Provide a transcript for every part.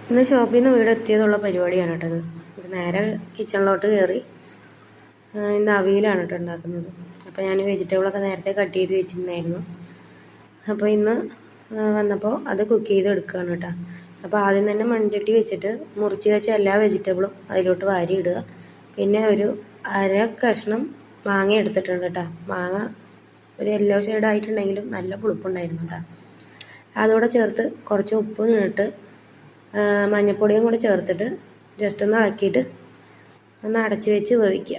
ഇന്ന് ഷോപ്പിൽ നിന്ന് വീടെത്തിയതുള്ള പരിപാടിയാണ് കേട്ടത്. നേരെ കിച്ചണിലോട്ട് കയറി. ഇന്ന് അവിയലാണ് കേട്ടോ ഉണ്ടാക്കുന്നത്. അപ്പോൾ ഞാൻ വെജിറ്റബിളൊക്കെ നേരത്തെ കട്ട് ചെയ്ത് വെച്ചിട്ടുണ്ടായിരുന്നു. അപ്പോൾ ഇന്ന് വന്നപ്പോൾ അത് കുക്ക് ചെയ്ത് എടുക്കുകയാണ് കേട്ടോ. അപ്പോൾ ആദ്യം തന്നെ മൺചട്ടി വെച്ചിട്ട് മുറിച്ച് വെച്ച എല്ലാ വെജിറ്റബിളും അതിലോട്ട് വാരി ഇടുക. പിന്നെ ഒരു അര കഷ്ണം മാങ്ങ എടുത്തിട്ടുണ്ട് കേട്ടോ. മാങ്ങ ഒരു യെല്ലോ ഷെയ്ഡായിട്ടുണ്ടെങ്കിലും നല്ല പുളിപ്പുണ്ടായിരുന്നു കേട്ടോ. അതോടെ ചേർത്ത് കുറച്ച് ഉപ്പും ഇട്ട് മഞ്ഞൾപ്പൊടിയും കൂടി ചേർത്തിട്ട് ജസ്റ്റ് ഒന്ന് ഇളക്കിയിട്ട് ഒന്ന് അടച്ച് വെച്ച് വേവിക്കുക.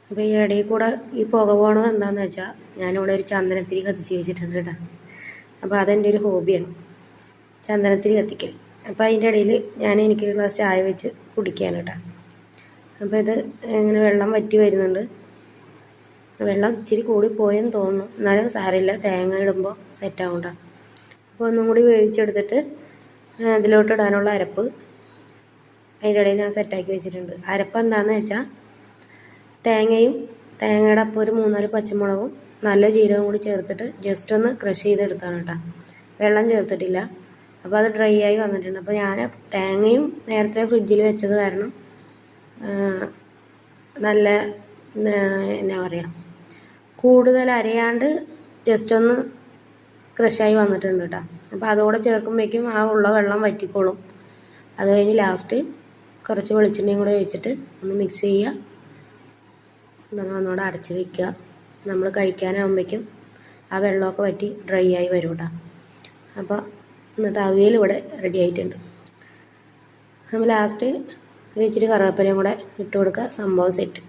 അപ്പോൾ ഈ ഇടയിൽ കൂടെ ഈ പുക പോകണത് എന്താണെന്ന് വെച്ചാൽ ഞാനിവിടെ ഒരു ചന്ദനത്തിരി കത്തിച്ച് വെച്ചിട്ടുണ്ട് കേട്ടോ. അപ്പോൾ അതെൻ്റെ ഒരു ഹോബിയാണ്, ചന്ദനത്തിരി കത്തിക്കൽ. അപ്പോൾ അതിൻ്റെ ഇടയിൽ എനിക്ക് ഒരു ഗ്ലാസ് ചായ വെച്ച് കുടിക്കാൻ കേട്ടോ. അപ്പോൾ ഇത് ഇങ്ങനെ വെള്ളം വറ്റി വരുന്നുണ്ട്. വെള്ളം ഇച്ചിരി കൂടി പോയെന്ന് തോന്നുന്നു, എന്നാലും സാരമില്ല, തേങ്ങ ഇടുമ്പോൾ സെറ്റാവും കേട്ടോ. അപ്പോൾ ഒന്നും കൂടി വേവിച്ചെടുത്തിട്ട് ഇതിലോട്ട് ഇടാനുള്ള അരപ്പ് അതിൻ്റെ ഇടയിൽ ഞാൻ സെറ്റാക്കി വെച്ചിട്ടുണ്ട്. അരപ്പ് എന്താണെന്ന് വെച്ചാൽ തേങ്ങയുടെ ഒപ്പം ഒരു 3-4 പച്ചമുളകും നല്ല ജീരകവും കൂടി ചേർത്തിട്ട് ജസ്റ്റ് ഒന്ന് ക്രഷ് ചെയ്തെടുത്താണ് കേട്ടോ. വെള്ളം ചേർത്തിട്ടില്ല. അപ്പോൾ അത് ഡ്രൈ ആയി വന്നിട്ടുണ്ട്. അപ്പോൾ ഞാൻ തേങ്ങയും നേരത്തെ ഫ്രിഡ്ജിൽ വെച്ചത് കാരണം നല്ല എന്നാ പറയുക, കൂടുതൽ അരയാണ്ട് ജസ്റ്റ് ഒന്ന് ക്രഷായി വന്നിട്ടുണ്ട് കേട്ടോ. അപ്പോൾ അതോടെ ചേർക്കുമ്പോഴേക്കും ആ ഉള്ള വെള്ളം വറ്റിക്കോളും. അത് കഴിഞ്ഞ് ലാസ്റ്റ് കുറച്ച് വെളിച്ചെണ്ണയും കൂടെ ഒഴിച്ചിട്ട് ഒന്ന് മിക്സ് ചെയ്യുക. ഒന്നുകൂടെ അടച്ച് വയ്ക്കുക. നമ്മൾ കഴിക്കാനാകുമ്പോഴേക്കും ആ വെള്ളമൊക്കെ വറ്റി ഡ്രൈ ആയി വരും കേട്ടോ. അപ്പോൾ ഇന്നത്തെ അവിയൽ ഇവിടെ റെഡി ആയിട്ടുണ്ട്. നമ്മൾ ലാസ്റ്റ് ഇച്ചിരി കറിവേപ്പിലയും കൂടെ ഇട്ട് കൊടുക്കുക. സംഭവം സെറ്റ്.